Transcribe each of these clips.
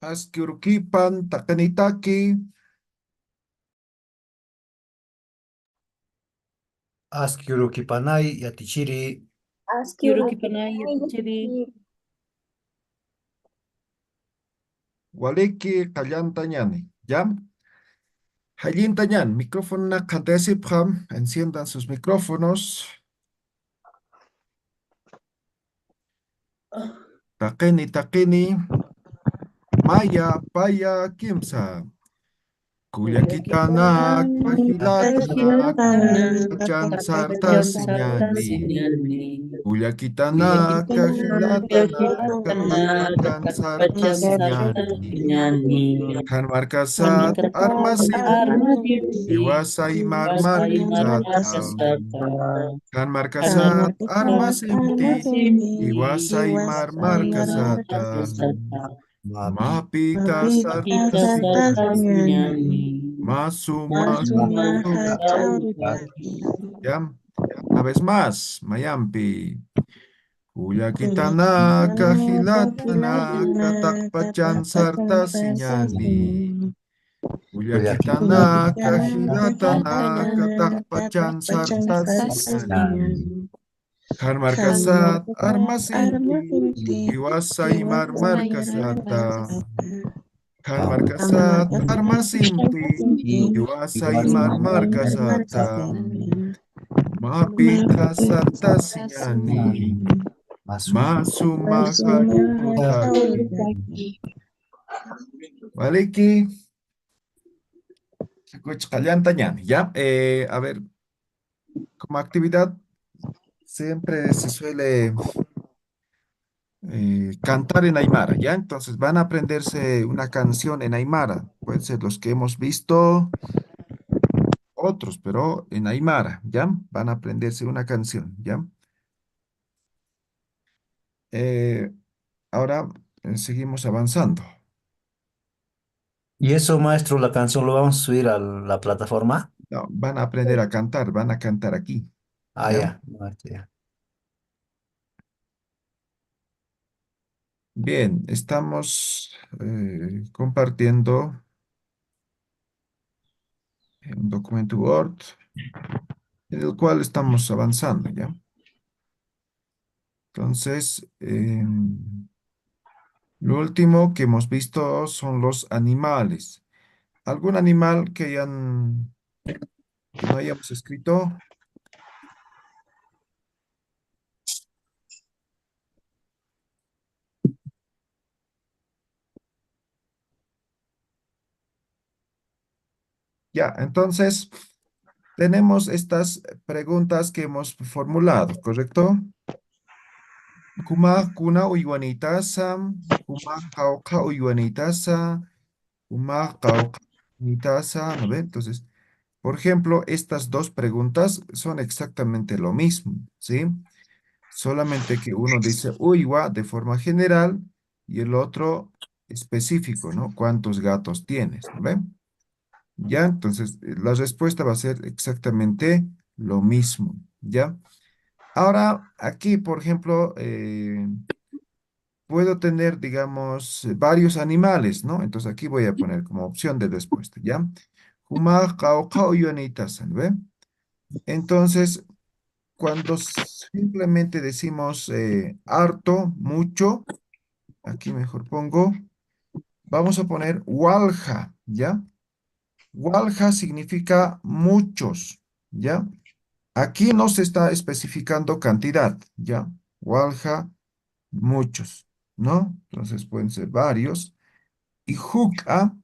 Askirukipan takanitaki. Askirukipanay yatichiri. Askirukipanay yatichiri. Waliki kallantañani. ¿Ya? Hallintañan, micrófono kantesipram, enciendan sus micrófonos. Takini, maya, paya, kimsa. Kuyakitana, kahilatana, kachan sarta siñani. Kuyakitana, kahilatana, kachan sarta siñani. Kan markasat armasim, iwasay marmarkasata. Kan markasat armasimti, iwasay marmarkasata. Mapita sarta siñani. Masumakautaki. ¿Ya? Una vez más, Mayampi. Kuyakitana, kahilatana, katakpachan sarta siñani. Kuyakitana, kahilatana, katakpachan sarta siñani. Karmarkasat armasinti, iwasay marmarkasata. Karmarkasat armasinti, iwasay marmarkasata. Mapita sarta siñani. Masumakautaki. Waliki. ¿Ya? A ver, como actividad siempre se suele cantar en Aymara, ¿ya? Entonces van a aprenderse una canción en Aymara. Pueden ser los que hemos visto, otros, pero en Aymara, ¿ya? Van a aprenderse una canción, ¿ya? Eh, ahora seguimos avanzando. Y eso, maestro, la canción lo vamos a subir a la plataforma. No, van a aprender a cantar, van a cantar aquí, Ah, ¿ya? ya, maestro, ya. Bien, estamos compartiendo un documento Word en el cual estamos avanzando, ¿ya? Entonces, lo último que hemos visto son los animales. ¿Algún animal que no hayamos escrito? Ya, entonces tenemos estas preguntas que hemos formulado, ¿correcto? Kuma kuna uywanitasa, kuma jauja uywanitasa, kuma jauja uywanitasa, ¿no ve? Entonces, por ejemplo, estas dos preguntas son exactamente lo mismo, ¿sí? Solamente que uno dice uywa de forma general y el otro específico, ¿no? ¿Cuántos gatos tienes? ¿No ve? Ya, entonces la respuesta va a ser exactamente lo mismo, ¿ya? Ahora, aquí, por ejemplo, puedo tener, digamos, varios animales, ¿no? Entonces aquí voy a poner como opción de respuesta, ¿ya? Huma, cao, cao, yuanitasan, ¿ve? Entonces, cuando simplemente decimos harto, mucho, aquí mejor pongo, vamos a poner walja, ¿ya? Walja significa muchos, ¿ya? Aquí no se está especificando cantidad, ¿ya? Walja, muchos, ¿no? Entonces pueden ser varios. Y juca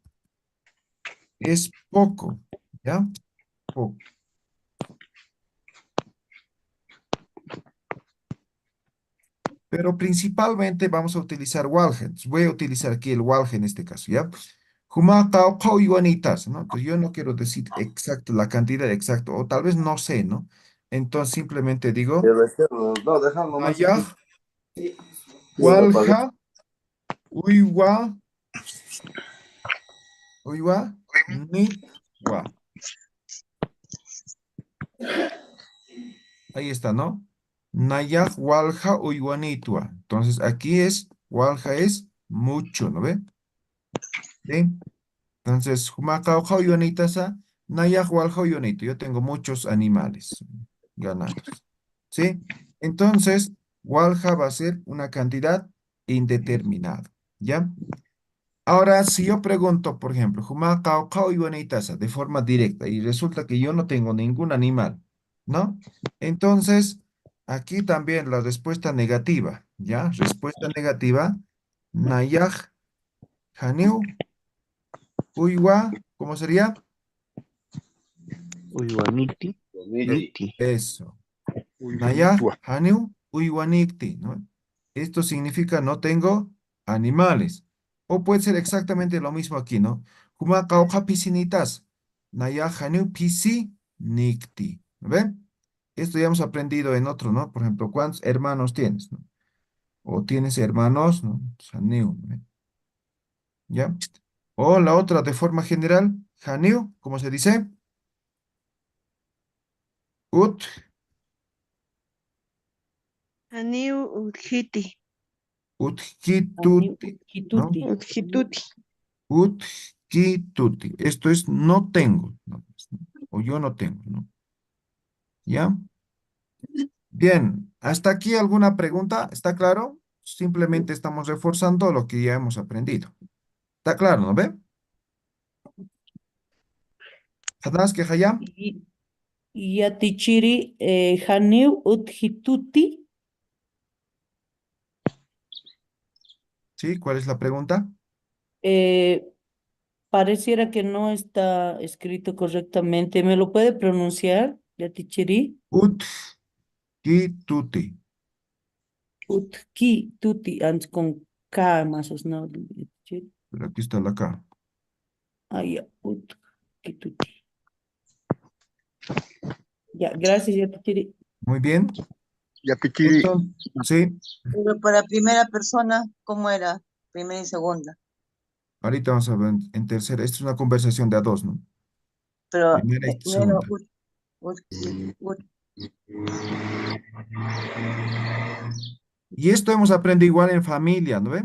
es poco, ¿ya? Poco. Pero principalmente vamos a utilizar walja. Entonces, voy a utilizar aquí el walja en este caso, ¿ya? Humacao iguanitas, ¿no? Entonces yo no quiero decir exacto la cantidad exacta, o tal vez no sé, ¿no? Entonces simplemente digo, No, déjalo más. Nayaj, Sí, lo apagué. Walha, Uywa, Uywa, Nitwa. Ahí está, ¿no? Nayaj, Walha, Uywanitwa. Entonces aquí es, Walha es mucho, ¿no ve? ¿Sí? Entonces, Humacao Ionitasa, Nayaj Walha Ionito. Yo tengo muchos animales ganados. ¿Sí? Entonces, Walha va a ser una cantidad indeterminada. ¿Ya? Ahora, si yo pregunto, por ejemplo, Humacao Ionitasa de forma directa y resulta que yo no tengo ningún animal, ¿no? Entonces, aquí también la respuesta negativa, ¿ya? Respuesta negativa, Nayaj Haniu Uywa, ¿cómo sería? Uywaniti, niti, Eso. Naya, Uywanitwa. Haniu, Uywanikti, ¿no? Esto significa no tengo animales. O puede ser exactamente lo mismo aquí, ¿no? Kuma kauka pisinitas. Naya, Haniu, pisi, nikti. ¿No ven? Esto ya hemos aprendido en otro, ¿no? Por ejemplo, ¿cuántos hermanos tienes, no? O tienes hermanos, ¿no? Haniu, ¿no? ¿Ya? O la otra de forma general, Haniu, ¿cómo se dice? Ut, Aniu Udhiti. utkituti, ¿no? Kituti. Udhituti. Utkituti. Esto es no tengo, ¿no? O yo no tengo, ¿no? ¿Ya? Bien, ¿hasta aquí alguna pregunta? ¿Está claro? Simplemente estamos reforzando lo que ya hemos aprendido. ¿Está claro, no ve? ¿Hadas que hayam? Y Yatichiri Haniu Udhituti. ¿Sí? ¿Cuál es la pregunta? eh, Pareciera que no está escrito correctamente. ¿Me lo puede pronunciar, Yatichiri? Utkituti. Utki tuti, antes con K más o menos. Yatichiri. Pero aquí está la K. Ah, ya, utki tuti. Ya, gracias, Yatichiri. Muy bien. Yapichiri, Entonces, sí, Pero para primera persona, ¿cómo era? Primera y segunda. ahorita vamos a ver en tercera. Esta es una conversación de a dos, ¿no? Pero Primera y primero, segunda. Y esto hemos aprendido igual en familia, ¿no ve?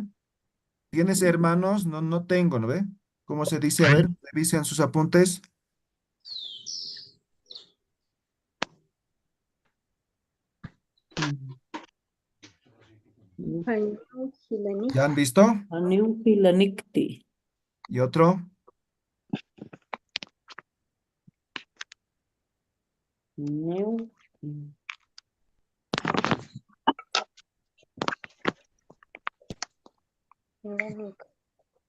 ¿Tienes hermanos? No, no tengo, ¿no ve? ¿Cómo se dice? A ver, revisen sus apuntes. ¿Ya han visto? Aniu Hilanikti. ¿Y otro? Neu.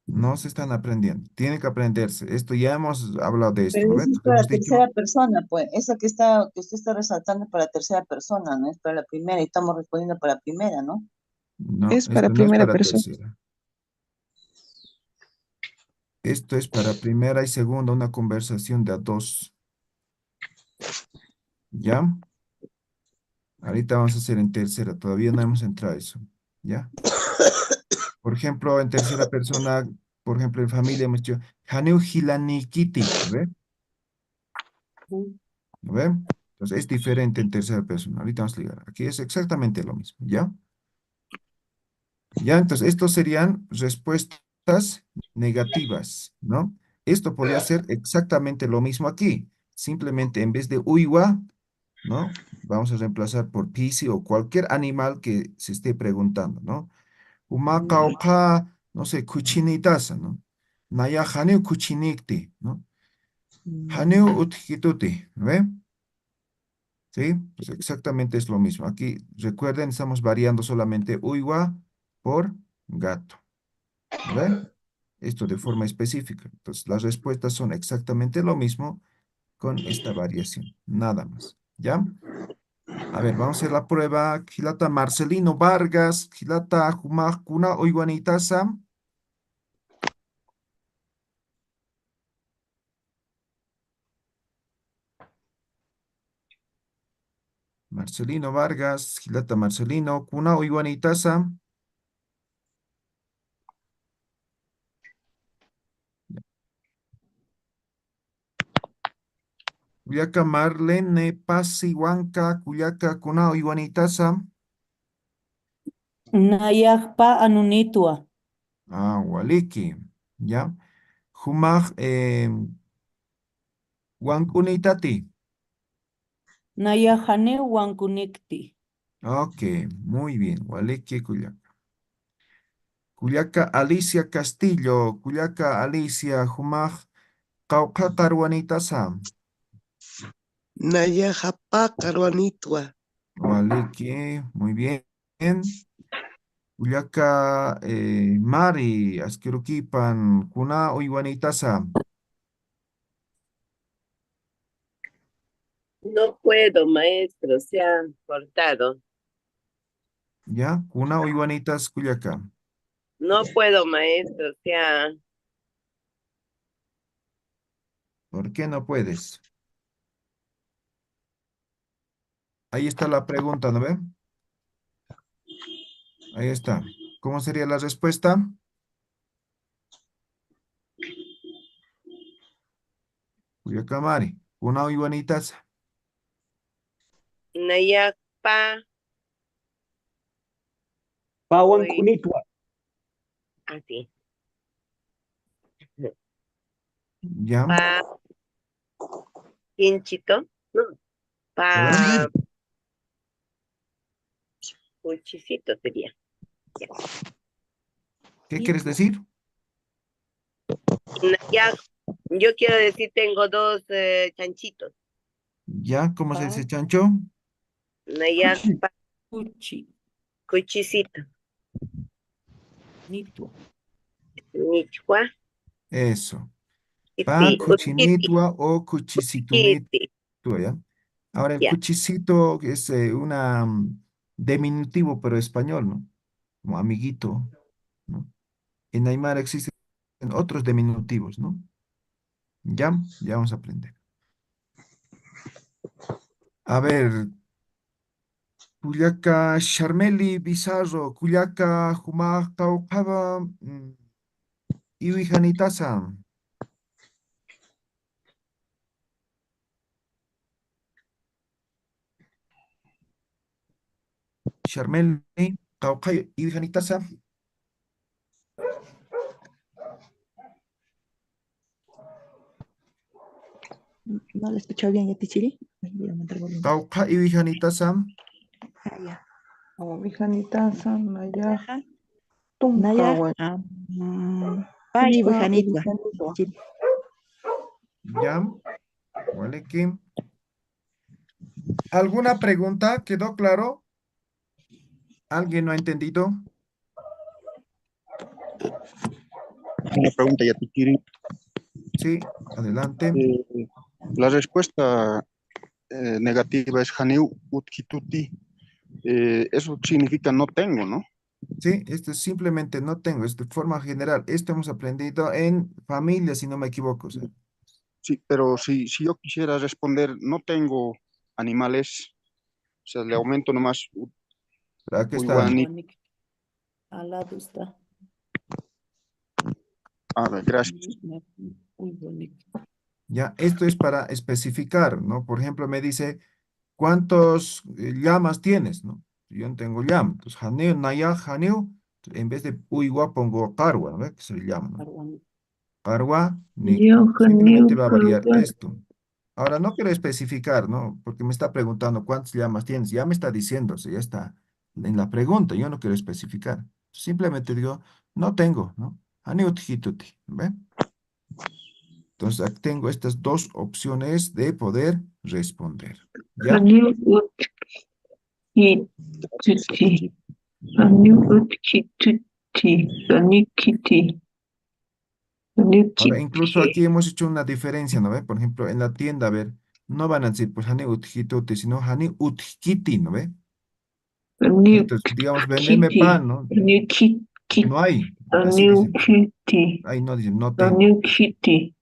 No se están aprendiendo. Tiene que aprenderse. Esto ya hemos hablado de esto, Pero ¿no ve? eso es Entonces para hemos dicho, tercera persona, pues. Esa que está, que usted está resaltando es para tercera persona, no es para la primera, y estamos respondiendo para la primera, ¿no? no, Es para esto no es primera para persona. tercera. Esto es para primera y segunda, una conversación de a dos. ¿Ya? Ahorita vamos a hacer en tercera. Todavía no hemos entrado a eso. ¿Ya? Por ejemplo, en tercera persona, por ejemplo, en familia hemos dicho, Haneu Hilanikiti, ¿no ve? ¿No ve? Entonces es diferente en tercera persona. Ahorita vamos a ligar. Aquí es exactamente lo mismo, ¿ya? Ya, entonces estos serían respuestas negativas, ¿no? Esto podría ser exactamente lo mismo aquí. Simplemente en vez de uiwa, ¿no? Vamos a reemplazar por pisi o cualquier animal que se esté preguntando, ¿no? Humacauca, no sé, cuchinitasa, ¿no? Naya haneu cuchinicti, ¿no? Haneu utkituti, ¿no ve? ¿Sí? Pues exactamente es lo mismo. Aquí, recuerden, estamos variando solamente uiwa por gato, ¿no ve? Esto de forma específica. Entonces, las respuestas son exactamente lo mismo con esta variación, nada más, ¿ya? A ver, vamos a hacer la prueba. Gilata Marcelino Vargas, Gilata Kuna Oiguanitasa. Marcelino Vargas, Gilata Marcelino, Cunao Iguanitasa. Cuyaca Marlene Pasi Huanca, Cuyaca Cunao Iguanitasa. Nayakpa anunitua. Ah, Waliki. Ya. Humaj Huancunitati. Nayahane wankunikti. Ok, muy bien. Waliki Cuyaca. Cuyaca Alicia Castillo, Cuyaca Alicia Humaj Cauca Caruanitasa. Nayahapa Caruanitua. Waliki, muy bien. Cuyaca Mari Asquiruquipan Cuna Iguanitasa. No puedo, maestro, se ha cortado. Ya, Cuna Iguanitas Cuyaca. No puedo, maestro, se ha... ¿Por qué no puedes? Ahí está la pregunta, ¿no ve? Ahí está. ¿Cómo sería la respuesta? Cuyaca Mari, Cuna Iguanitas. Nayakpa, Pawankunitwa. así. Ya, Pa, pinchito, no, perdón. pa, puchicito sería. Ya. ¿Qué quieres decir? Nayak, yo quiero decir, tengo dos chanchitos. Ya, ¿cómo se dice Pa, chancho? Nayakpa, Cuchi, cuchicito. nitua. Nichua, Eso. Pa iti, utkiti, cuchinitwa o cuchisitunitwa, kiti. ¿ya? Ahora el Ya. cuchicito es una diminutivo, pero español, ¿no? Como amiguito, ¿no? En Aymara existen otros diminutivos, ¿no? Ya, ya vamos a aprender. A ver, Cuyaca, Charmeli, Bizarro, Cuyaca, Jumaj, Caucaba, Iwijanitasa. Charmeli, Cauca, Iwijanitasa. No lo escucho bien, Yatichiri. Ay, voy a aumentar el volumen. Cauca, Iwijanitasa. Ah, ya. Wijanitasa Naya Ajá. Naya. Tunjawan. Pani Pa Wijanitwa. Wijanitwa. Yatichiri. Ya, vale que. ¿Alguna pregunta? ¿Quedó claro? ¿Alguien no ha entendido? Una pregunta, Yatichiri. Sí, adelante. La respuesta negativa es Haneu Utkituti. Eso significa no tengo, ¿no? Sí, esto es simplemente no tengo, es de forma general. Esto hemos aprendido en familia, si no me equivoco. O sea, Sí, pero si yo quisiera responder no tengo animales, o sea, le aumento nomás pero aquí está. Uiguani. Guanic. Al lado está. A ver, gracias. Muy bonito. Ya, esto es para especificar, ¿no? Por ejemplo, me dice, ¿cuántos llamas tienes, no? Yo no tengo llama. Entonces, janeo, naya, janeo, en vez de uigua pongo carwa, ¿no? Que se le llama, ¿no? Arwan- Carwa, Yo nicti. Simplemente Haneu va a variar Kawan. esto. Ahora, no quiero especificar, ¿no? Porque me está preguntando cuántas llamas tienes. Ya me está diciendo, o sea, ya está en la pregunta. Yo no quiero especificar. Simplemente digo, no tengo, ¿no? Haneo tijituti, ¿ve? Entonces, aquí tengo estas dos opciones de poder responder. ¿Ya? Haneu Utkituti. Haneu Utkituti. Hanikiti. Ahora, incluso Hanikiti. aquí hemos hecho una diferencia, ¿no ve? Por ejemplo, en la tienda, a ver, no van a decir, pues, Haneo tijituti, sino Haneo utkiti, ¿no ve? Haneu Entonces, digamos, vendeme Kitty. pan, ¿no? Haneu Kitty. No hay. Así Haneu dicen. Kitty. Ahí no dicen, no tengo. Haneu Kitty.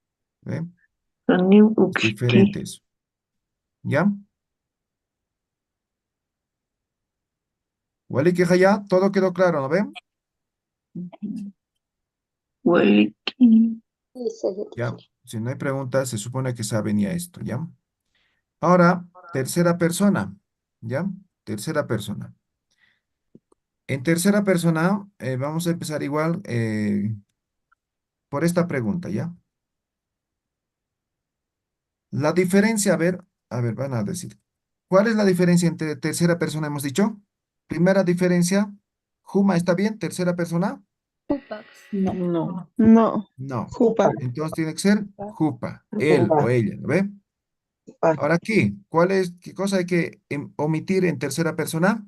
¿Ve? Haneu Es Ukiti. diferente eso. ¿Ya? Waliki Haya, todo quedó claro, ¿no ven? Waliki. Ya, si no hay preguntas, se supone que saben ya esto, ¿ya? Ahora, tercera persona, ¿ya? Tercera persona. En tercera persona, vamos a empezar igual por esta pregunta, ¿ya? La diferencia, a ver, van a decir, ¿cuál es la diferencia entre tercera persona, hemos dicho? Primera diferencia, Juma, ¿está bien? Tercera persona, No. No. No. no. Jupa. Entonces tiene que ser Jupa, él o ella, ¿no ve? Ahora aquí, qué cosa hay que omitir en tercera persona?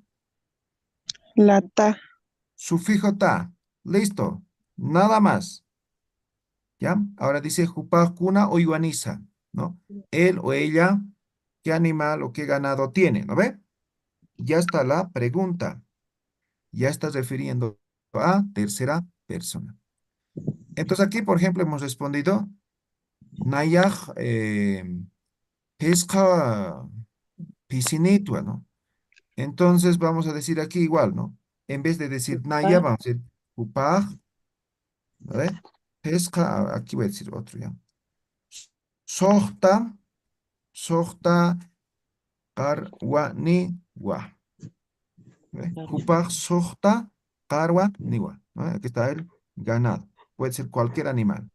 La ta. Sufijo ta, listo, nada más, ¿ya? Ahora dice Jupa, cuna o iguaniza, ¿no? Él o ella, ¿qué animal o qué ganado tiene? ¿No ve? Ya está la pregunta. Ya estás refiriendo a tercera persona. Entonces aquí, por ejemplo, hemos respondido Nayaj pesca piscinitwa, ¿no? Entonces vamos a decir aquí igual, ¿no? En vez de decir Naya, vamos a decir Upaj, ¿vale? Pesca, aquí voy a decir otro ya. Sohta, sohta, karwa, ni, wa. Upaj, sohta, karwa, ni, wa. ¿No? Aquí está el ganado. Puede ser cualquier animal.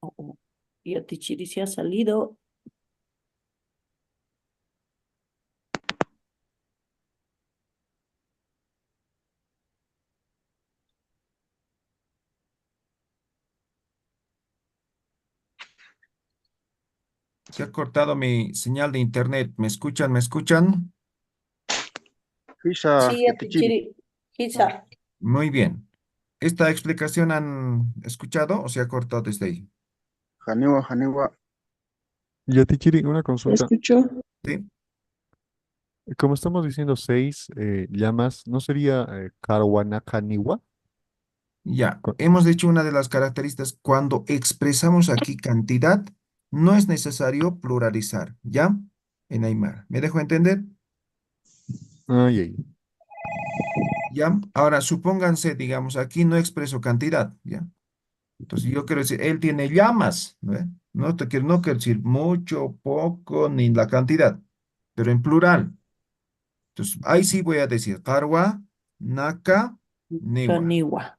Oh, oh. Y a Tichiri se ha salido. Se ha cortado mi señal de internet. ¿Me escuchan? ¿Me escuchan? Fisa, Sí, a Yatichiri. Tichiri. Quizá. Muy bien. ¿Esta explicación han escuchado o se ha cortado desde ahí? Janiwa, Janiwa. Yatichiri, una ¿Se consulta. escuchó? Sí. Como estamos diciendo seis llamas, ¿no sería Karwanakaniwa? Ya. Co- Hemos dicho una de las características, cuando expresamos aquí cantidad, no es necesario pluralizar. ¿Ya? En Aymara. ¿Me dejo entender? Ay, ay. ¿Ya? Ahora, supónganse, digamos, aquí no expreso cantidad. ¿Ya? Entonces yo quiero decir, él tiene llamas. ¿Ve? No quiero decir mucho, poco, ni la cantidad, pero en plural. Entonces, ahí sí voy a decir Karwa, Naka, Niwa. Caniwa.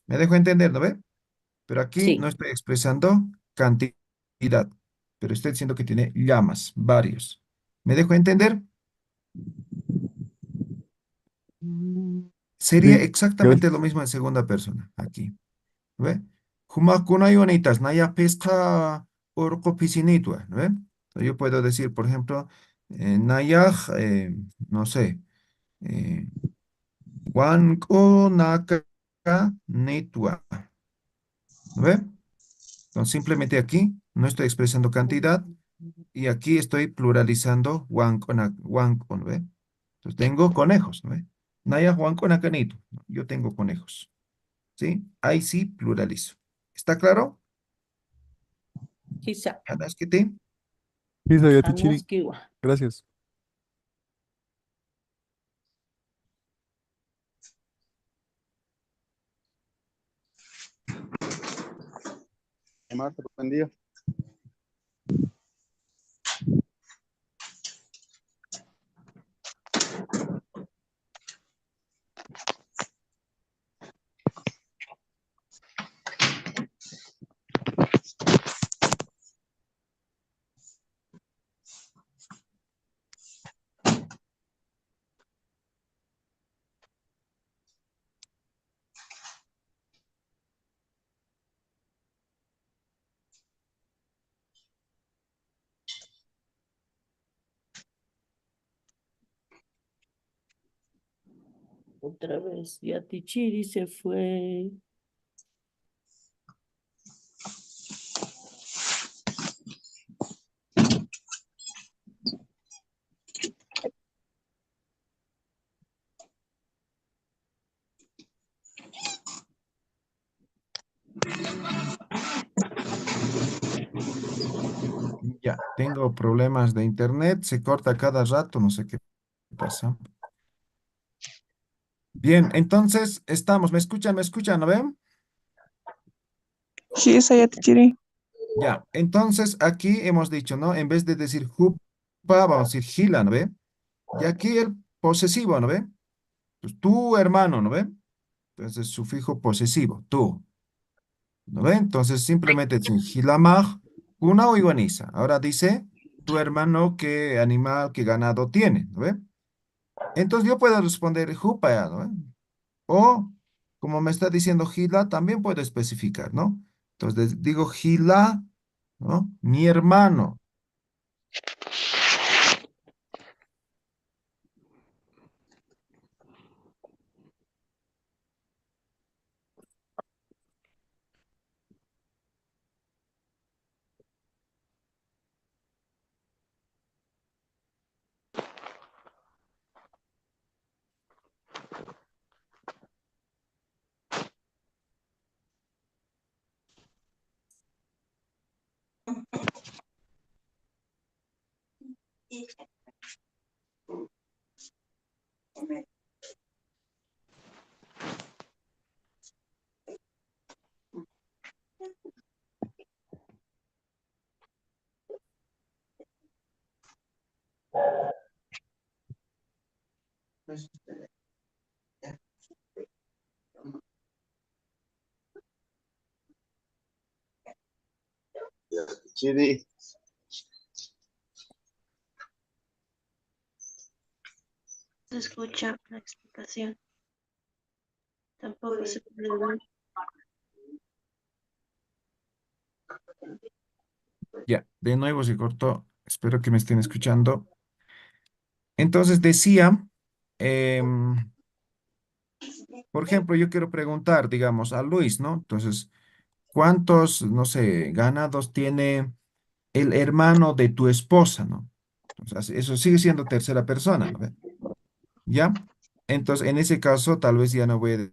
¿Me dejo entender, no ve? Pero aquí no Sí. estoy expresando cantidad, pero estoy diciendo que tiene llamas, varios. ¿Me dejo entender? Sería Sí, exactamente lo gracias. mismo en segunda persona, aquí. ¿No ve? Humakuna yonitas, naya pesca orco piscinitwa, ¿no ve? Entonces, yo puedo decir, por ejemplo, nayaj, no sé, eh, Wanko naka nitwa. ¿No ve? Entonces, simplemente aquí no estoy expresando cantidad y aquí estoy pluralizando wanko, wanko, ¿no ve? Entonces, tengo conejos, ¿no ve? Naya wanko nakanito. Yo tengo conejos, ¿sí? Ahí sí pluralizo. ¿Está claro? Quizá. Anas que te. Fisa, Yatichiri, Anaskiwa. gracias. Marta, buen día. Otra vez, Yatichiri se fue. Ya, tengo problemas de internet, se corta cada rato, no sé qué pasa. Bien, entonces estamos, me escuchan, ¿no ven? Sí, Sayatichiri. Ya, entonces aquí hemos dicho, ¿no? En vez de decir jupa, vamos a decir gila, ¿no ve? Y aquí el posesivo, ¿no ve? Pues tu hermano, ¿no ve? Entonces sufijo posesivo, tú, ¿no ve? Entonces simplemente es gilamaj, una o iguaniza. Ahora dice tu hermano qué animal, qué ganado tiene, ¿no ve? Entonces yo puedo responder jupa, ¿no ve? O, como me está diciendo Gila, también puedo especificar, ¿no? Entonces digo Gila, ¿no? Mi hermano. Chiri, Se escucha la explicación. Tampoco se puede ver. Ya, de nuevo se cortó. Espero que me estén escuchando. Entonces decía, em, por ejemplo, yo quiero preguntar, digamos, a Luis, ¿no? Entonces, ¿cuántos, no sé, ganados tiene el hermano de tu esposa, ¿no? Entonces, eso sigue siendo tercera persona, ¿no? ¿Ya? Entonces, en ese caso, tal vez ya no voy a...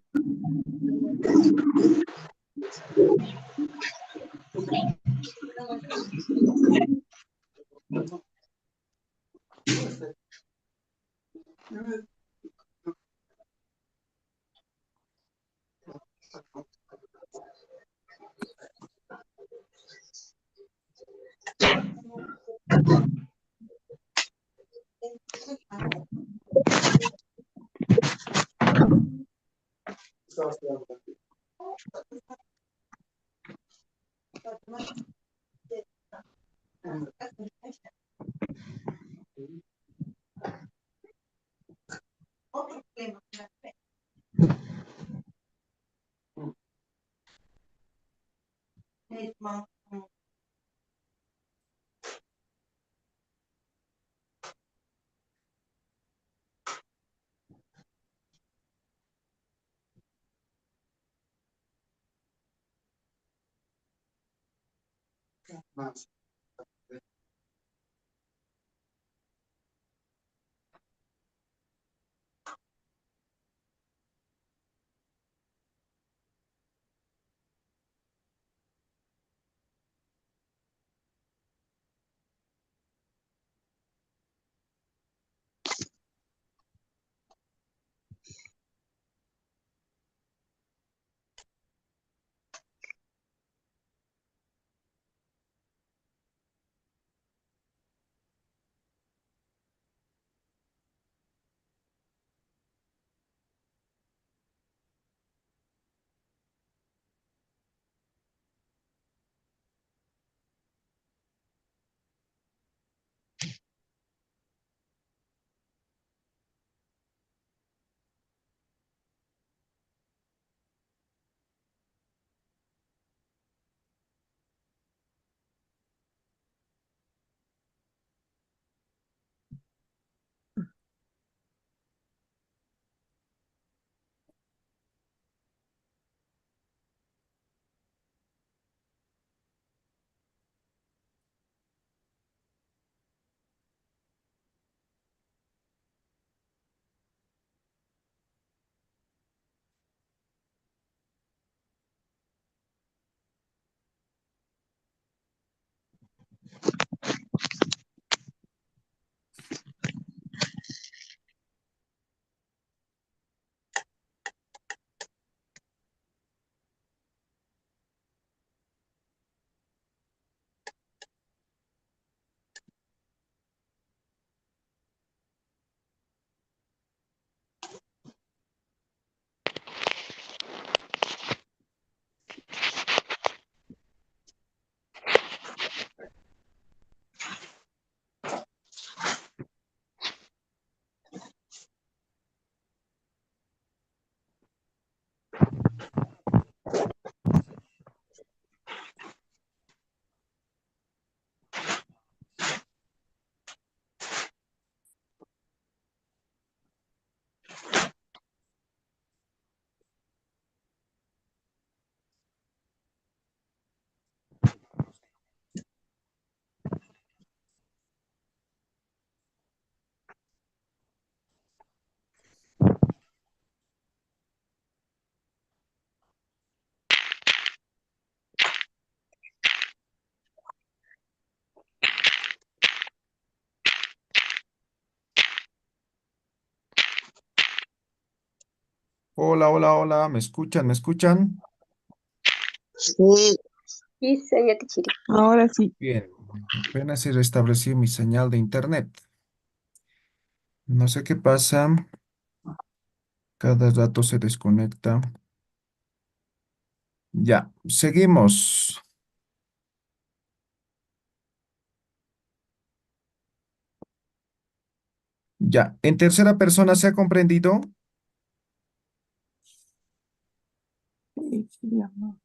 Hola, hola, hola, ¿me escuchan? ¿Me escuchan? Sí, Quizá ya te chiri. Ahora sí. Bien, apenas se restableció mi señal de internet. No sé qué pasa, cada rato se desconecta. Ya, seguimos. Ya, en tercera persona se ha comprendido. Sí, sí, amor.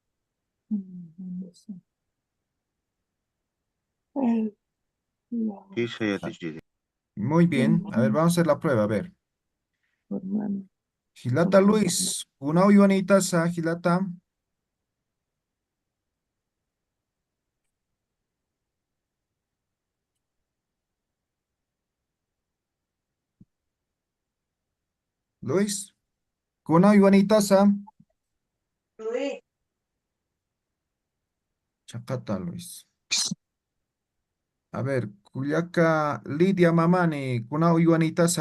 No sé. Eh, no, Quizá ya te chiri. Muy bien, a ver, mm, vamos a hacer la prueba, a ver. hermano. Gilata Luis, una Ivanitas, Gilata. Luis, una Ivanitas, Chacata Luis. A ver, Cuyaca Lidia Mamani, una Ivanitas,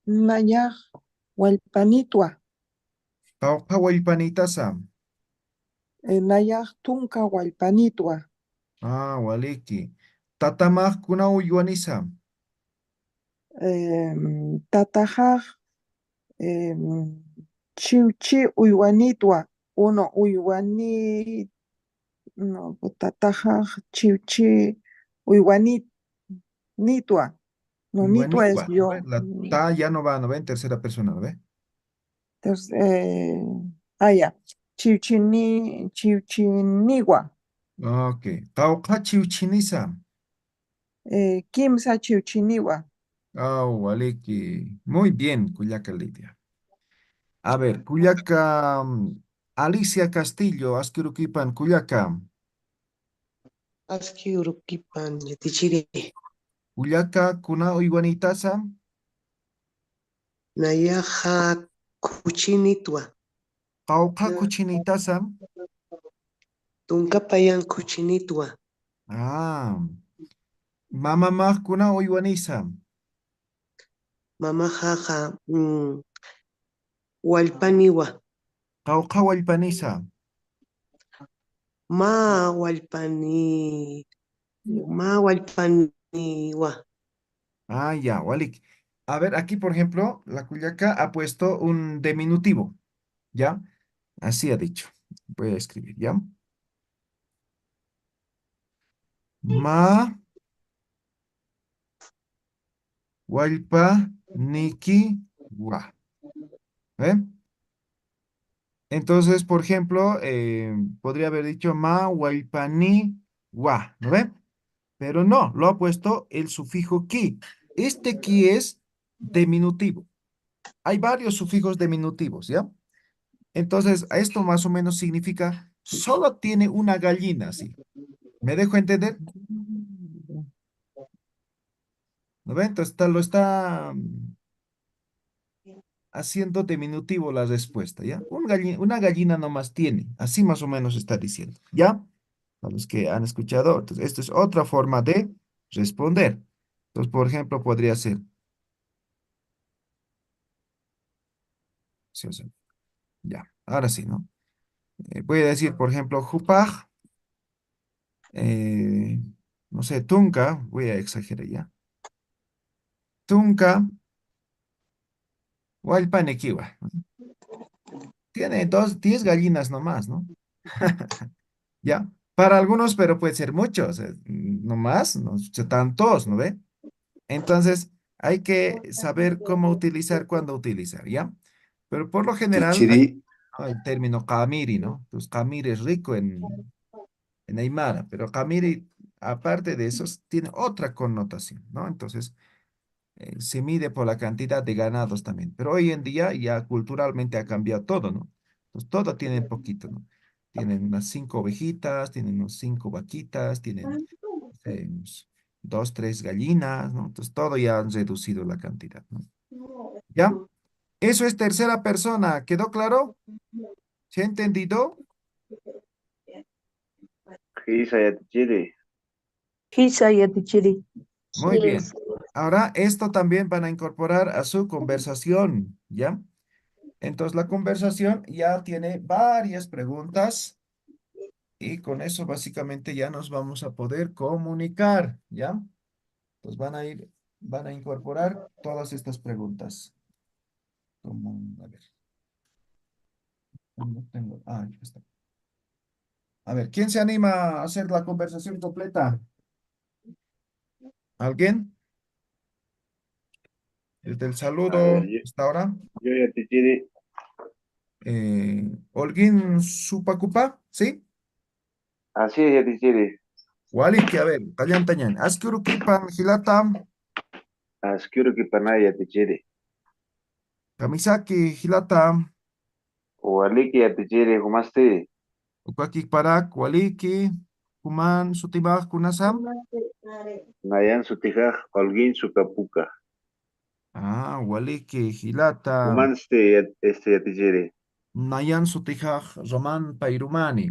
Nayaj, Hualpanitua. Paupa Ipanitas. Nayaj, Tunca, Hualpanitua. Waliki. Tatamaj, kuna Ivaniza. Tatajaj, Chiuchi, Uywanitua. Uno, Uywani, no, Tatajaj, Chiuchi, Uywanit, Nitua. No, Nitua es Iguanigua, ¿no ve? yo. La ta ya no va en tercera persona, ¿no ve? Entonces, ya. Chiuchinigua. Ok. Tauqa chiuchinisa. Kimsa Chiuchiniwa. Waliki. Muy bien, Cuyaca Lidia. A ver, Cuyaca Alicia Castillo, Asquiruquipan, Cuyaca. aski urukipan ya te chiri. Cuyaca, kuna Iguanitasa. Nayaja kuchinitwa. Tauqa cuchinitasa. Tunkapayan kuchinitwa. Ah. Mamá kuna Iguanisa. Mama jaja walpaniwa. Tauqa Walpanisa. Ma walpani. Ma walpaniwa. Ya, Walik. A ver, aquí, por ejemplo, la Cuyaca ha puesto un diminutivo, ¿ya? Así ha dicho. Voy a escribir, ¿ya? Ma, Walpa, Niki, Wa. ¿Ve? Entonces, por ejemplo, podría haber dicho Ma, Walpani, Wa, ¿no ve? Pero no, lo ha puesto el sufijo ki. Este ki es diminutivo. Hay varios sufijos diminutivos, ¿ya? Entonces, esto más o menos significa, solo tiene una gallina, ¿sí? ¿Me dejo entender? ¿No ve? Entonces, lo está haciendo diminutivo la respuesta, ¿ya? Una gallina nomás tiene, así más o menos está diciendo, ¿ya? A los que han escuchado, entonces, esto es otra forma de responder. Entonces, por ejemplo, podría ser, sí, o sea, ya, ahora sí, ¿no? Voy a decir, por ejemplo, jupaj, eh, no sé, tunca, voy a exagerar ya. Tunca, Hualpanequiwa. Tiene 10 gallinas nomás, ¿no? Ya. Para algunos, pero puede ser muchos, no más, no tantos, ¿no ve? Entonces, hay que saber cómo utilizar, cuándo utilizar, ¿ya? Pero por lo general, Tichiri, el término kamiri, ¿no? Entonces, kamiri es rico en Aymara, pero kamiri, aparte de eso, tiene otra connotación, ¿no? Entonces, se mide por la cantidad de ganados también. Pero hoy en día ya culturalmente ha cambiado todo, ¿no? Pues todo tienen poquito, ¿no? Tienen unas 5 ovejitas, tienen unos 5 vaquitas, tienen unos 2, 3 gallinas, ¿no? Entonces todo ya han reducido la cantidad, ¿no? ¿Ya? Eso es tercera persona. ¿Quedó claro? ¿Se ha entendido? quizá ya te chiri. Quizá ya te chiri. Muy Sí. bien. Ahora esto también van a incorporar a su conversación, ¿ya? Entonces la conversación ya tiene varias preguntas y con eso básicamente ya nos vamos a poder comunicar, ¿ya? Entonces van a incorporar todas estas preguntas. A ver, no tengo, ya está. A ver, ¿quién se anima a hacer la conversación completa? ¿Alguien? Desde el A ver, saludo hasta ahora. yo ya te quiere. ¿Olguín Supacupa? ¿Sí? Así es, ya te quiere. Waliki, a ver, tallan, tallan. Askurukipan, Hilata, Quiero que para ya te quiere. Kamisaki, Hilata, O Aliki ya te quiere, ¿jumaste? Ukakik Parak, Waliki, Kuman, Sutibaj, Kunasam. Nayan su tijaj, alguien su capuca. Waliki, Hilata, ¿Jumaste ya te quiere? Nayan Sutijaj, Roman Pairumani.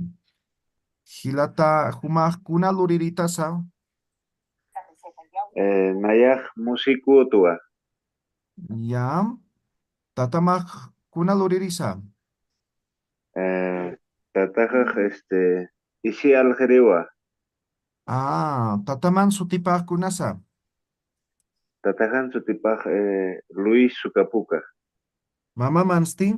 Hilata, Humaj, Kunaluriritaza. Nayaj músico tua. Yam, Tatamaj, Kunaluririsa. Tatajaj, Isi aljerewa. Tataman Sutipaj, Kunasa. Tatajan su tipaj, Luis su capuca. Mama Mansti.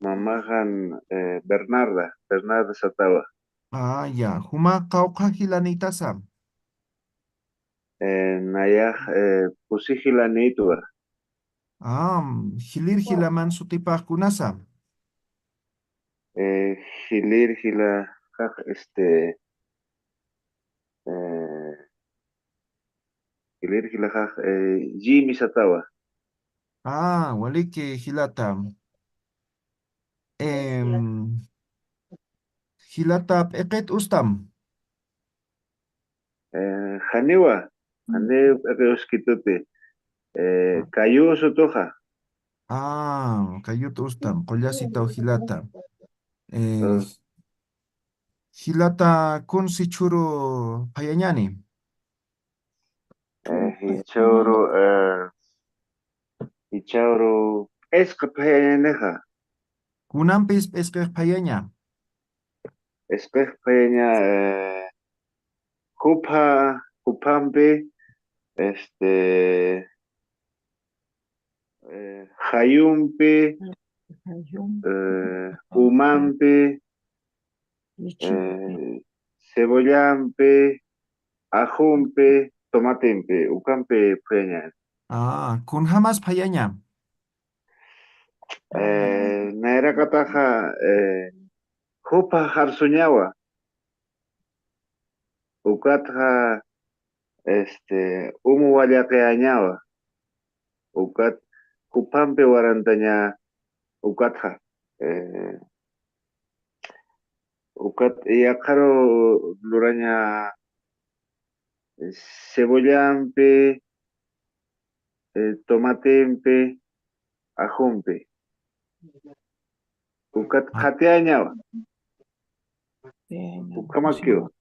Mamajan, Bernarda Satawa. Ya. Huma Kauka Hilanitasa. Nayaj, pusijila nitua. Hilir Hilaman Sutipaj, Kunasa. Hilir, hila, kaj, hilir, hila, kaj, Jimmy Satawa. Waliki Hilata. Hilata Eket Ustam. Janiwa, Jane, Euskitote. Kayu Sotoja. Kayut Ustam. Koyasita Hilata. Hilata Kun Sichuru Payanyani. Hichauro, Escapeña. Kunampis Pesque Payanya. Espeña, Jupambe, Jayumpe, Umampe, Cebollampe, Ajumpe, Tomatempe, Ucampe, Peña. Kun Hamas Payanya. Naira Kataja, Jupa Harsuñawa, Ucatja, Umuayaqueañawa, Ucat, Jupampe Guarantaña, Ucatja. Ucat, Yacaro Luraña, Cebollampe, Tomatempe, Ajumpe. Ucat Jateañawa, Ucamaquio.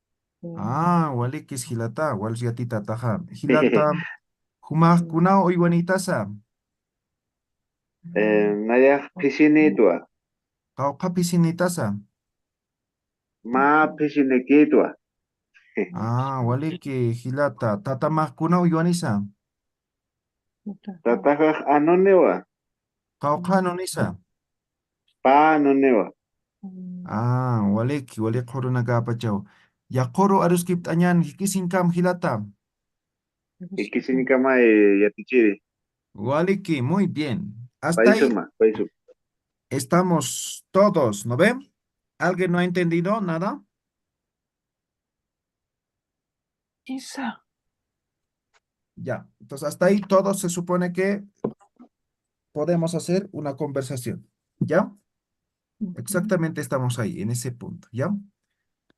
Walikis Hilata. Walsiatita Taja. Hilata. Humaj Kuna Oiwanitasa. Naya Pisinitua, Kauka Pisinitasa. Ma Pisinequitua. Waliki Hilata. Tatamaj Kuna Oiwanisa. Tatajaj Anonewa, Kauka Nonisa. Pa Nonewa. Waliki Koro Nagapachao. Yakoro Aruskip Tanyan Hikisinkam Hilata. Ikisinikama Yatichiri. Waliki, muy bien. Hasta ahí Paisuma, Paisum. estamos todos, ¿no ven? ¿Alguien no ha entendido nada? Isa. Ya, entonces hasta ahí todos se supone que podemos hacer una conversación, ¿ya? Exactamente estamos ahí, en ese punto, ¿ya?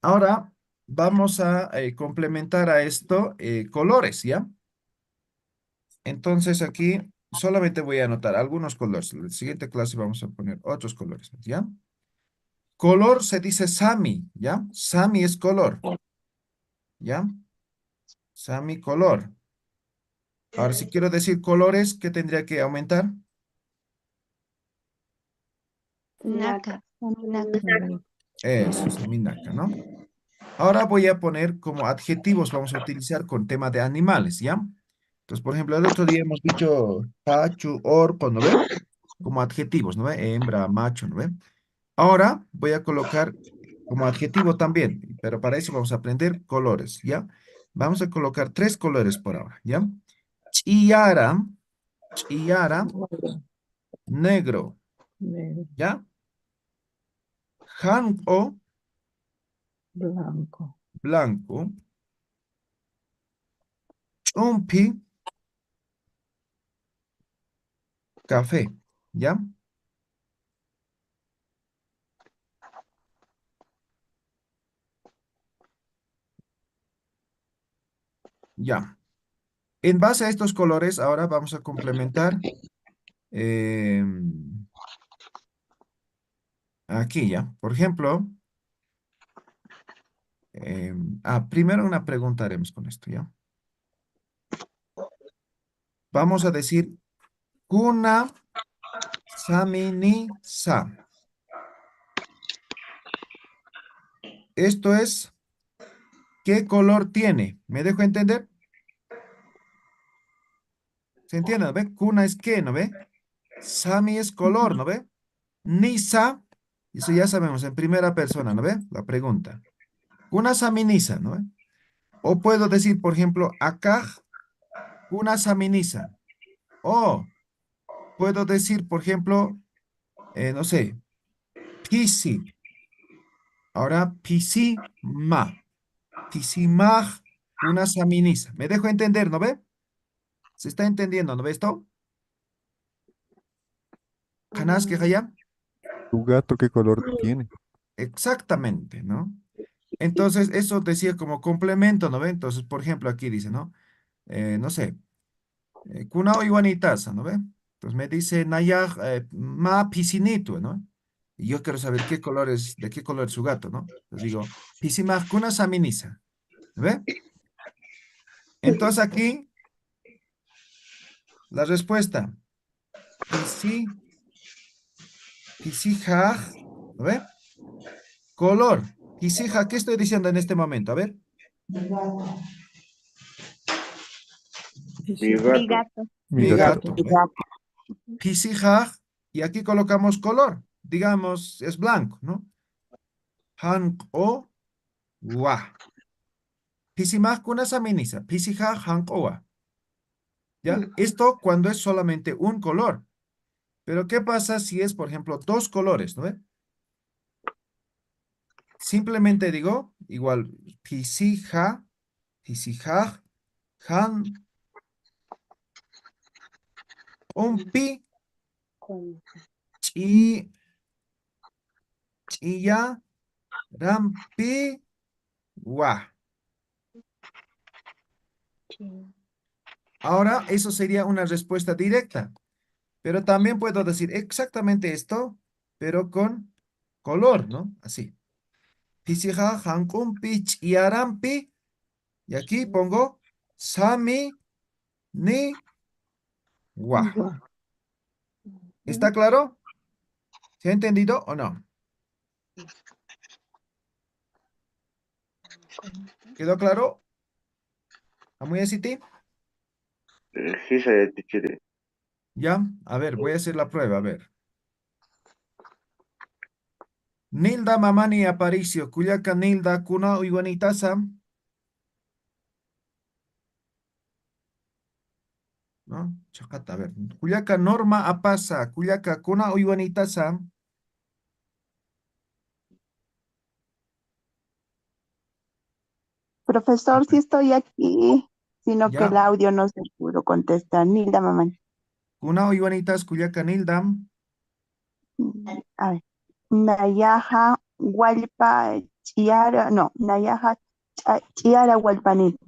Ahora vamos a complementar a esto colores, ¿ya? Entonces aquí solamente voy a anotar algunos colores. En la siguiente clase vamos a poner otros colores, ¿ya? Color se dice Sami, ¿ya? Sami es color, ¿ya? Sami color. Ahora, si quiero decir colores, ¿qué tendría que aumentar? Naka. Naka. Eso, Saminaka, ¿no? Ahora voy a poner como adjetivos, vamos a utilizar con tema de animales, ¿ya? Entonces, por ejemplo, el otro día hemos dicho pachu, orco, ¿no ve? Como adjetivos, ¿no ve? Hembra, macho, ¿no ve? Ahora voy a colocar como adjetivo también, pero para eso vamos a aprender colores, ¿ya? Vamos a colocar tres colores por ahora, ¿ya? Chiara, chiara, negro, Negro, ¿ya? Hanko, blanco, blanco, chumpi, café, ¿ya? Ya. En base a estos colores, ahora vamos a complementar aquí, ¿ya? Por ejemplo, primero una pregunta haremos con esto, ¿ya? Vamos a decir kuna samini sa. Esto es, ¿qué color tiene? ¿Me dejo entender? ¿Se entiende? ¿No ve? Kuna es qué, ¿no ve? Sami es color, ¿no ve? Nisa, eso ya sabemos, en primera persona, ¿no ve? La pregunta. Kuna sami nisa, ¿no ve? O puedo decir, por ejemplo, acá kuna sami nisa. O puedo decir, por ejemplo, no sé, pisi. Ahora, pisi ma. Pisi ma, kuna sami nisa. ¿Me dejo entender, no ve? ¿Se está entendiendo, no ve esto? ¿Canas que haya? ¿Tu gato qué color tiene? Exactamente, ¿no? Entonces, eso decía como complemento, ¿no ve? Entonces, por ejemplo, aquí dice, ¿no? No sé, kuna iguanitaza, ¿no ve? Entonces me dice, Naya, ma piscinito, ¿no? Y yo quiero saber qué color es, de qué color es su gato, ¿no? Entonces digo, pisimaj kuna saminisa, ¿no ve? Entonces aquí, la respuesta, pisi, pisijaj, ¿no ve? Color, pisija, ¿qué estoy diciendo en este momento? A ver, Mi Mi gato. gato. mi Mi gato. gato, ¿no ve? Pisijaj, y aquí colocamos color, digamos, es blanco, ¿no? Han o wa. Pisimaj kuna saminisa, pisija han oa. ¿Ya? Esto cuando es solamente un color. Pero ¿qué pasa si es, por ejemplo, dos colores, ¿no ve? Simplemente digo, igual, pisija, pisija, han, un pi, chi, chiya, rampi, wa. Ahora, eso sería una respuesta directa. Pero también puedo decir exactamente esto, pero con color, ¿no? Así. Pisija, hankumpi, chiarampi. Y aquí pongo sami, ni, wa. igual. ¿Está claro? ¿Se ha entendido o no? ¿Quedó claro? ¿Muy así? Hisa ya tichiri. Ya, a ver, voy a hacer la prueba, a ver. Nilda mamani Aparicio, Cuyaca Nilda, Kuna Uiguanitasa. ¿No? Chacata, a ver. Cuyaca Norma Apasa, Cuyaca Kuna Uiguanitasa. Profesor, sí estoy aquí, sino que el Ya, audio no se pudo contestar. Nilda, mamá. Kuna Uiguanitas, Cuyaca Nildam. A ver. Nayaja, Hualpa, Chiara, no, Nayaja, Chiara, Hualpanito.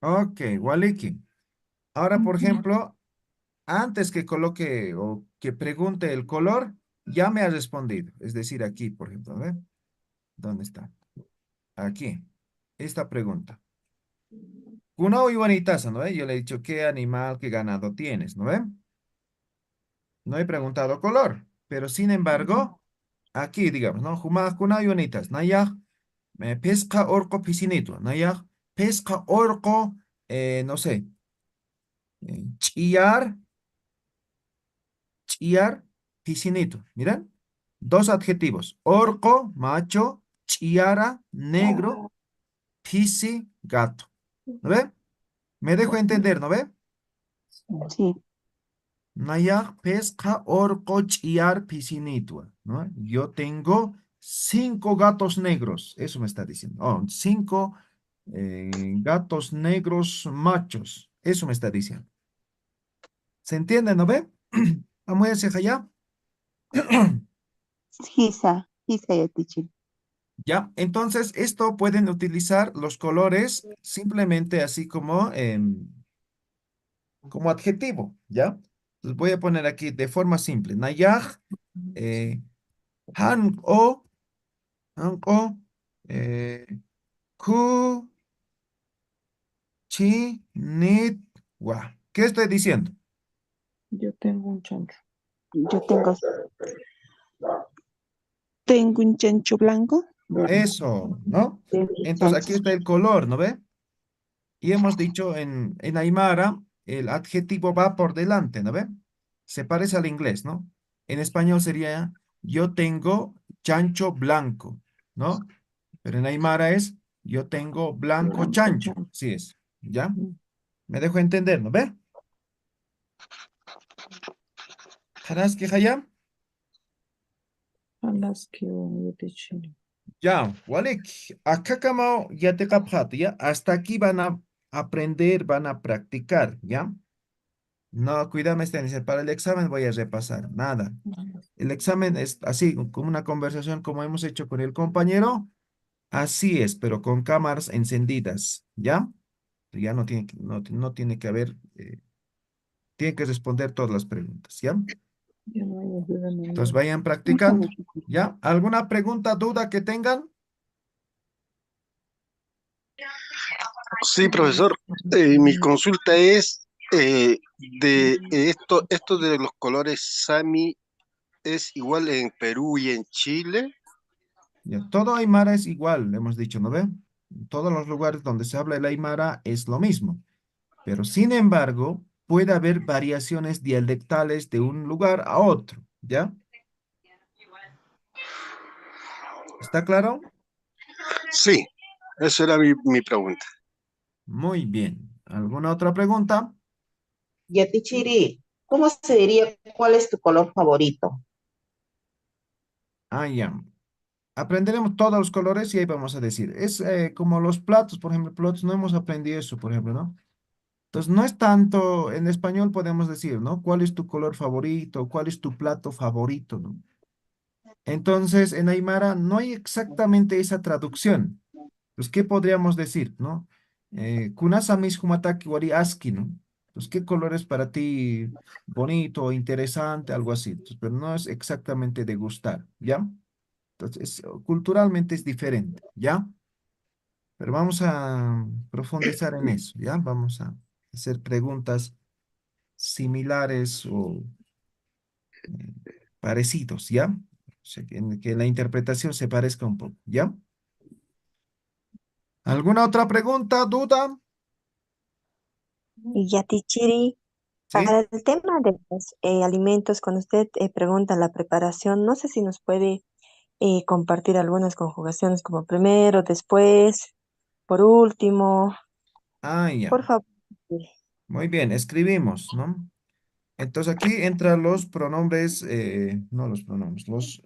Ok, Waliki. Ahora, por ejemplo, antes que coloque o que pregunte el color, ya me ha respondido. Es decir, aquí, por ejemplo, ¿ve? ¿Dónde está? Aquí. Esta pregunta. Kuna Uiguanitasa, ¿no ve? Yo le he dicho, ¿qué animal, qué ganado tienes? ¿No ve? No he preguntado color, pero sin embargo, Aquí, digamos, ¿no? Humakuna yonitas. Nayaj, pesca orco piscinito. Nayaj, pesca orco, no sé, chillar, chillar, piscinito. Miren, dos adjetivos. Orco, macho, chillara, negro, pisi, gato. ¿No ve? Me dejo entender, ¿no ve? Sí, Naya pesca orco chillar piscinito, ¿no? Yo tengo 5 gatos negros, eso me está diciendo. Oh, 5 gatos negros machos, eso me está diciendo. ¿Se entiende, no ve? Vamos a decir allá. Hisa ya teacher. Ya, entonces esto pueden utilizar los colores simplemente así como, como adjetivo, ¿ya? Entonces voy a poner aquí de forma simple. Nayaj, han o. Anko, eh, ku, chi, nit, wa. ¿Qué estoy diciendo? Yo tengo un chancho. Yo tengo un chancho blanco. Eso, ¿no? Tengo un Entonces chancho. aquí está el color, ¿no ve? Y hemos dicho en Aymara, el adjetivo va por delante, ¿no ve? Se parece al inglés, ¿no? En español sería, yo tengo chancho blanco, ¿no? Pero en Aymara es, yo tengo blanco Blanco chancho. chancho. Sí es, ¿ya? Me dejo entender, ¿no ve? ¿Harás que hayam? Alas que yo teacher. Ya, Walik, acá como ya te capjato, ¿ya? Hasta aquí van a aprender, van a practicar, ¿ya? No, cuídame, Stanislas, para el examen voy a repasar, nada. El examen es así, como una conversación como hemos hecho con el compañero, así es, pero con cámaras encendidas, ¿ya? Ya no tiene, no tiene que haber, tiene que responder todas las preguntas, ¿ya? Ya no hay ayuda Entonces manual. vayan practicando, ¿ya? ¿Alguna pregunta, duda que tengan? Sí, profesor. Mi consulta es de esto de los colores Sami, ¿es igual en Perú y en Chile? Ya, todo Aymara es igual, hemos dicho, ¿no ve? En todos los lugares donde se habla el Aymara es lo mismo, pero sin embargo puede haber variaciones dialectales de un lugar a otro, ¿ya? ¿Está claro? Sí, esa era mi pregunta. Muy bien. ¿Alguna otra pregunta? Yatichiri, ¿cómo se diría cuál es tu color favorito? Ah, ya. Aprenderemos todos los colores y ahí vamos a decir. Es como los platos, por ejemplo, platos, no hemos aprendido eso, por ejemplo, ¿no? Entonces, no es tanto, en español podemos decir, ¿no? ¿Cuál es tu color favorito? ¿Cuál es tu plato favorito? ¿No? Entonces, en Aymara no hay exactamente esa traducción. Pues, ¿qué podríamos decir, no? Kunasamis humataki wari aski, ¿no? Pues, ¿qué color es para ti bonito o interesante? Algo así. Entonces, pero no es exactamente de gustar, ¿ya? Entonces, culturalmente es diferente, ¿ya? Pero vamos a profundizar en eso, ¿ya? Vamos a hacer preguntas similares o eh, parecidos, ¿ya? O sea, que la interpretación se parezca un poco, ¿ya? ¿Alguna otra pregunta, duda? Y Yatichiri, ¿Sí? para el tema de los alimentos, cuando usted pregunta la preparación, no sé si nos puede compartir algunas conjugaciones como primero, después, por último, Ah, ya. por favor. Muy bien, escribimos, ¿no? Entonces aquí entran los pronombres, no los pronombres, los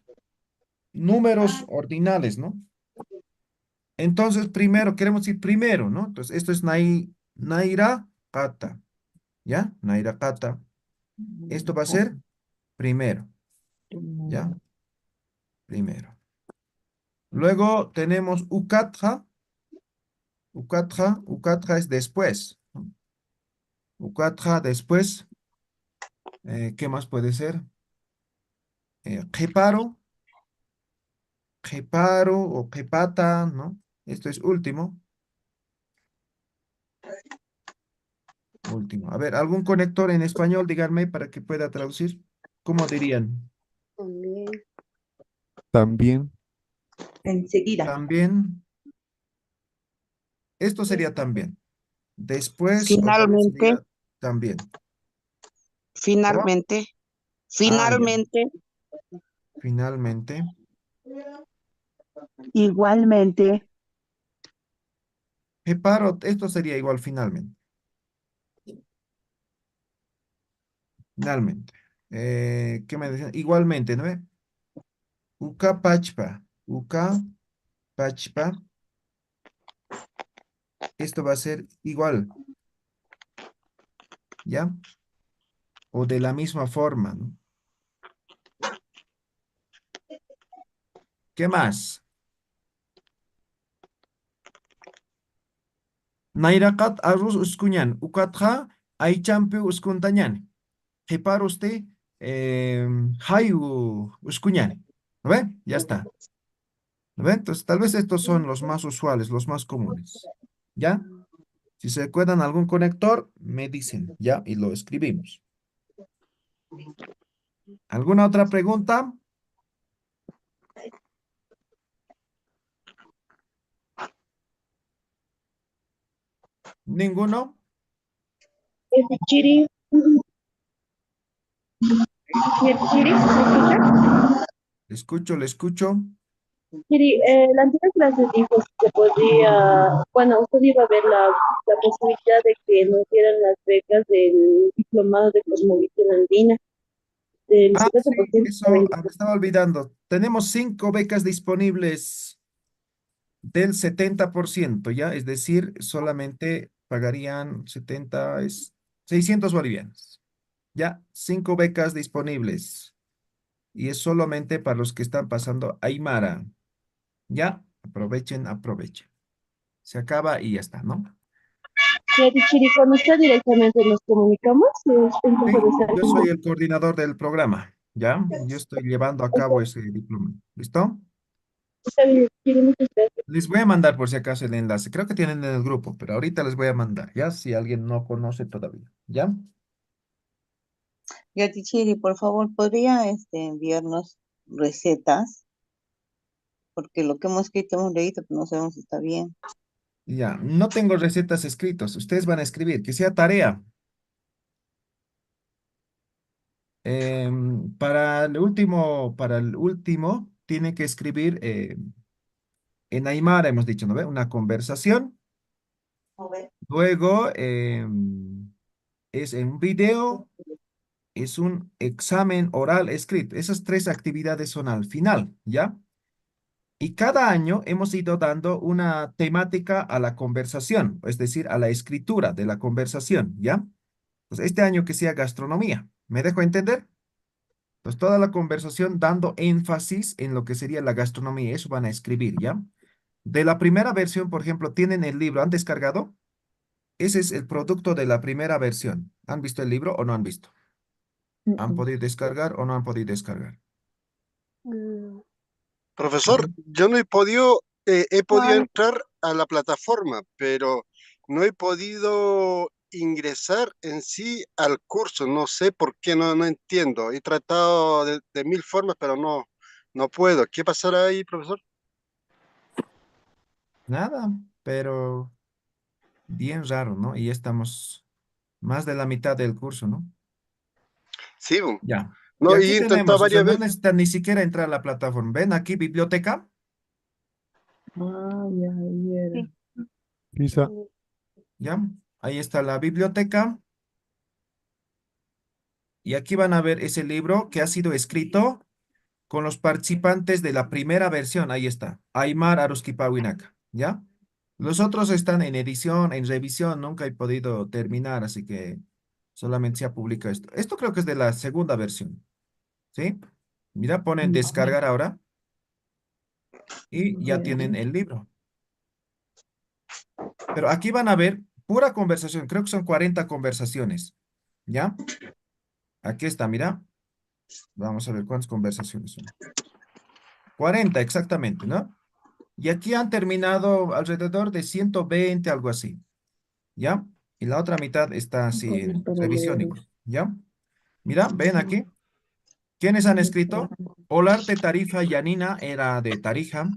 números ordinales, ¿no? Entonces, primero, queremos decir primero, ¿no? Entonces, esto es Naira Kata, ¿ya? Naira Kata. Esto va a ser primero, ¿ya? Primero. Luego tenemos Ukatja. Ukatja es después, ¿no? Ukatja después. ¿Qué más puede ser? Jeparo, Jeparo o Jepata, ¿no? Esto es último. Último. A ver, ¿algún conector en español? Díganme para que pueda traducir. ¿Cómo dirían? También. También. Enseguida. También. Esto sería también. Después, otra vez Finalmente, sería también. ¿Cómo? finalmente, Ah, ya. finalmente, Finalmente. Igualmente, Reparo, esto sería igual finalmente. Finalmente. ¿Qué me decían? Igualmente, ¿no ve? Uka pachpa. Uka pachpa. Esto va a ser igual, ¿ya? O de la misma forma, ¿no? ¿Qué más? Nairakat arroz uskuñan. Ukatja aychampi uskuntañan. Repara usted, hayu uskuñan. ¿Lo ve? Ya está. ¿Lo ve? Entonces, tal vez estos son los más usuales, los más comunes. ¿Ya? Si se recuerdan algún conector, me dicen, ¿ya? Y lo escribimos. ¿Alguna otra pregunta? ¿Ninguno? Chiri, Chiri, ¿me escucha? Le escucho, le escucho. Chiri, la anterior clase dijo que se podía, bueno, usted iba a ver la posibilidad de que nos dieran las becas del diplomado de cosmovisión andina, del Ah, sí, 70% eso para me estaba olvidando. Tenemos 5 becas disponibles del 70%, ¿ya? Es decir, solamente pagarían 70, es 600 bolivianos. Ya, 5 becas disponibles. Y es solamente para los que están pasando Aymara. Ya, aprovechen, aprovechen. Se acaba y ya está, ¿no? Chiri, con usted directamente nos comunicamos. Es un Sí, poco de yo soy el coordinador del programa, ¿ya? Yo estoy llevando a cabo ese diploma. ¿Listo? Está bien, Chiri, muchas gracias. Les voy a mandar por si acaso el enlace. Creo que tienen en el grupo, pero ahorita les voy a mandar, ¿ya? Si alguien no conoce todavía, ¿ya? Yatichiri, por favor, ¿podría enviarnos recetas? Porque lo que hemos escrito hemos leído, pero no sabemos si está bien. Ya, no tengo recetas escritas. Ustedes van a escribir, que sea tarea. Para el último, tiene que escribir en Aymara, hemos dicho, ¿no ve? Una conversación. Luego, es en un video, es un examen oral escrito. Esas 3 actividades son al final, ¿ya? Y cada año hemos ido dando una temática a la conversación, es decir, a la escritura de la conversación, ¿ya? Pues este año que sea gastronomía. ¿Me dejo entender? Pues toda la conversación dando énfasis en lo que sería la gastronomía. Eso van a escribir, ¿ya? De la primera versión, por ejemplo, tienen el libro. ¿Han descargado? Ese es el producto de la primera versión. ¿Han visto el libro o no han visto? ¿Han podido descargar o no han podido descargar? Profesor, yo no he podido, he podido Vale. entrar a la plataforma, pero no he podido ingresar en sí al curso. No sé por qué, no entiendo. He tratado de mil formas, pero no puedo. ¿Qué pasará ahí, profesor? Nada, pero bien raro, ¿no? Y ya estamos más de la mitad del curso, ¿no? Sí, Ya. Y no, aquí he intentado tenemos, o sea, varias no veces. necesitan ni siquiera entrar a la plataforma. ¿Ven aquí, biblioteca? ay, ayer. Pisa. ¿Ya? Ahí está la biblioteca. Y aquí van a ver ese libro que ha sido escrito con los participantes de la primera versión. Ahí está. Aymar Aruskipawinaka. ¿Ya? Los otros están en edición, en revisión. Nunca he podido terminar, así que solamente se ha publicado esto. Esto creo que es de la segunda versión. ¿Sí? Mira, ponen descargar ahora y ya tienen el libro. Pero aquí van a ver pura conversación. Creo que son 40 conversaciones. ¿Ya? Aquí está, mira. Vamos a ver cuántas conversaciones son. 40 exactamente, ¿no? Y aquí han terminado alrededor de 120, algo así. ¿Ya? Y la otra mitad está así en Para revisión leer. igual. ¿Ya? Mira, ven aquí. ¿Quiénes han escrito? Olarte Tarifa Yanina era de Tarija.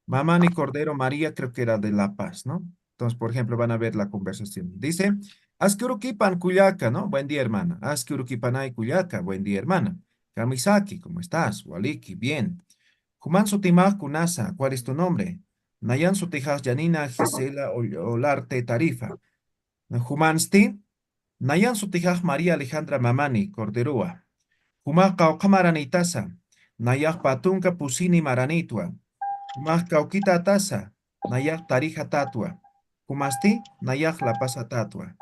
Mamani Cordero María creo que era de La Paz, ¿no? Entonces, por ejemplo, van a ver la conversación. Dice, Askurukipan Cuyaca, ¿no? Buen día, hermana. Askurukipanay Cuyaca, buen día, hermana. Kamisaki, ¿cómo estás? Waliki, bien. Juman Sutimaj Kunasa, ¿cuál es tu nombre? Nayan Sutijas Yanina Gisela Olarte Tarifa. Jumansti, Nayan Sutijas María Alejandra Mamani Corderúa. Jumaj Caucamaranitasa, Nayak Patunca Pusini Maranitwa. Jumaj Cauquita Tasa, Nayak Tarija Tatua. Jumasti, Nayak La Pasa Tatua.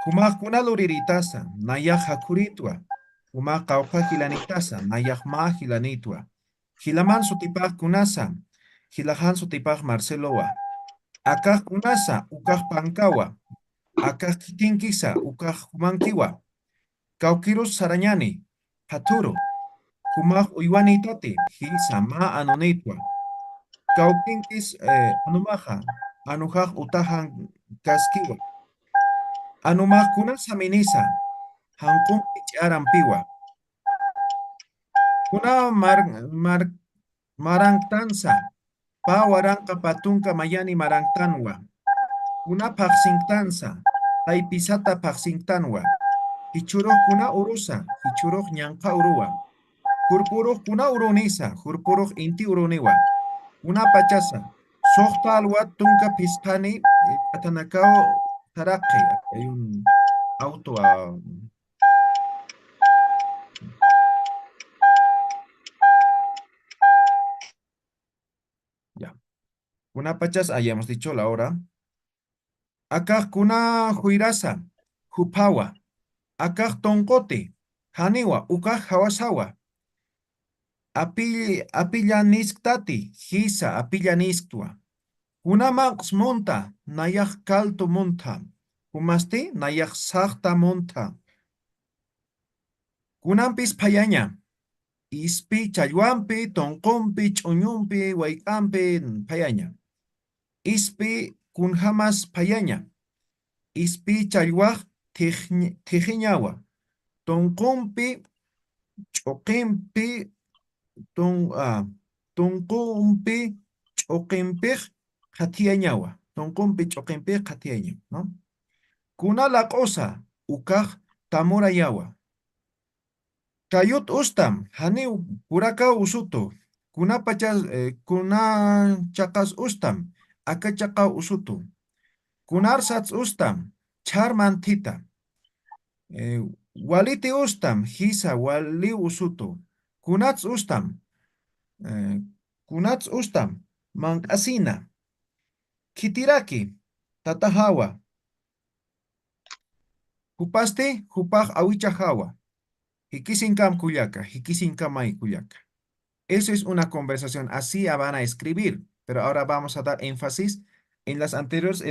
Jumaj Kunaluriritaza, Nayak Hakuritwa. Jumaj Cauca Gilanitasa, Nayak Ma Gilanitwa. Gilaman Sutipaj Kunasa, Gilahan Sutipaj Marceloa. Akaj Kunasa, Ukaj Pankawa. Akaj Kitinkisa, Ukaj Humankiwa. Kaukirus Sarañani, Haturo. Kumaj Uywanitati, Hisa Ma Anonitwa. Kaukinkis Anumaja, Anujaj Utajan Kaskiwa. Anumaj Kunasa Minisa, Hankun Arampiwa. Kuna Marangtansa, Pawaranka Patunka Mayani Marangtanwa. Kuna Paxingtansa, Taipisata Paxingtanwa. Hichuroj kuna urusa, hichuroj ñanqa urua. Hurpuroj kuna urunisa, hurpuroj inti uruniwa. Una pachasa, sohta alwa tunka pispani, atanakao taraqi. Hay un auto ya. Una pachasa, hayamos dicho la hora. Acá kuna huirasa, hupawa. Acá toncote, haniwa, uka hawasawa. Apillaniskati, hisa, apillanisktua. Kunamax monta, nayak kalto monta. Kumasti, nayak sakta monta. Kunampis payaña. Ispi chayuampi, tonkompi, ch'uñumpi, waykampi, payaña. Ispi kunhamas payaña. Ispi chayuaj, tijiñawa. Tonkompi, ch'uqimpi, Tunkumpi ch'uqinpiq qhatiyañawa. Tunkumpi ch'uqinpiq qhatiyaña, ¿no? Kuna laq'usa ukaq tamurayawa. Kayut ustam, haniw purakaw usutu. Kuna chaqas ustam, akachaqaw usutu. Kunarsats ustam, charmantita. Waliti ustam, hisa wali usutu. Kunats ustam, mank'asina. Kitiraki, tatahawa. Hupasti, hupaj awichahawa. Hikisinkam kuyaka, hikisinkamay kuyaka. Eso es una conversación, así van a escribir, pero ahora vamos a dar énfasis. En las anteriores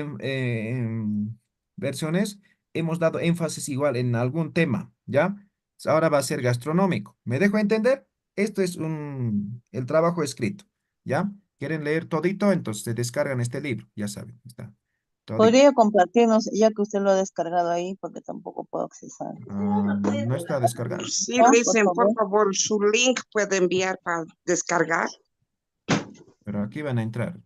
versiones hemos dado énfasis igual en algún tema, ¿ya? Ahora va a ser gastronómico. ¿Me dejo entender? Esto es el trabajo escrito, ¿ya? ¿Quieren leer todito? Entonces se descargan este libro, ya saben, está. Todito. Podría compartirnos, ya que usted lo ha descargado ahí, porque tampoco puedo accesar. No está descargado. Sí, dicen, por favor, su link puede enviar para descargar. Pero aquí van a entrar.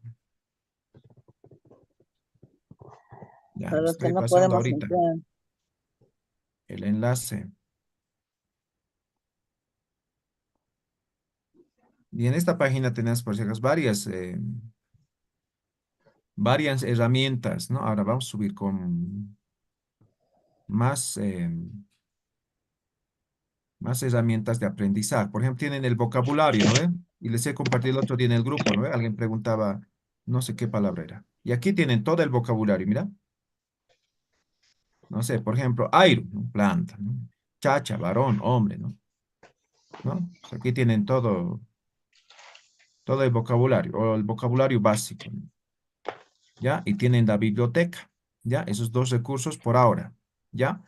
Ya, Para los que estoy no pasando podemos ahorita entrar. el enlace. Y en esta página tenemos, por si acaso, varias herramientas, ¿no? Ahora vamos a subir con más herramientas de aprendizaje. Por ejemplo, tienen el vocabulario, ¿no? Y les he compartido el otro día en el grupo, ¿no? Alguien preguntaba, no sé qué palabra era. Y aquí tienen todo el vocabulario, mira. No sé, por ejemplo, airo, ¿no? Planta, ¿no? Chacha, varón, hombre, ¿no? ¿No? Pues aquí tienen todo el vocabulario, o el vocabulario básico, ¿no? ¿Ya? Y tienen la biblioteca, ¿ya? Esos dos recursos por ahora, ¿ya?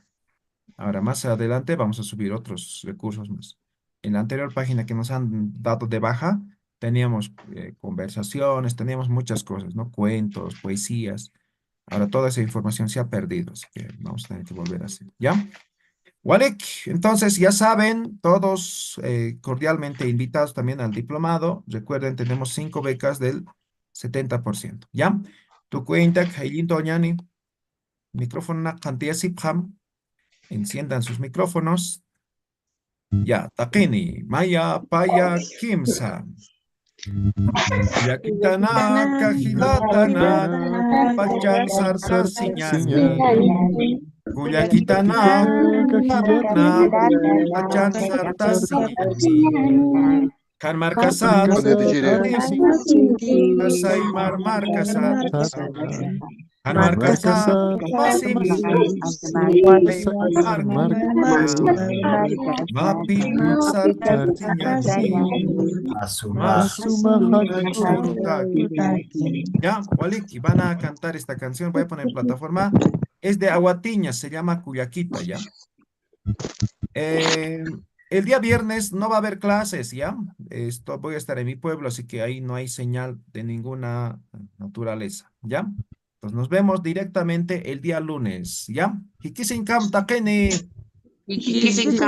Ahora, más adelante vamos a subir otros recursos más. En la anterior página que nos han dado de baja, teníamos conversaciones, teníamos muchas cosas, ¿no? Cuentos, poesías. Ahora toda esa información se ha perdido, así que vamos a tener que volver a hacer, ¿ya? Walek, entonces ya saben, todos cordialmente invitados también al diplomado. Recuerden, tenemos 5 becas del 70%. ¿Ya? Tu cuenta, Kailin Doñani, micrófono na cantidad Sipham, enciendan sus micrófonos. Ya, Takini, Maya, Paya, Kimsa. Yakitana, Kajilatana, Pachan, Sarsa, Siñani. Kuyakitana, Katna, Pachan, Sarta, Siñani. Kanmarkasat, Con el Tichiri. Kasay, Marmarkasat. Kanmarkasat, Masim, Mapi, Sarta, Siñani. Asuma. Ya, Waliki, van a cantar esta canción, voy a poner en plataforma. Es de Aguatiñas, se llama Cuyaquita, ¿ya? El día viernes no va a haber clases, ¿ya? Voy a estar en mi pueblo, así que ahí no hay señal de ninguna naturaleza, ¿ya? Entonces nos vemos directamente el día lunes, ¿ya? Hikisinkam takeni.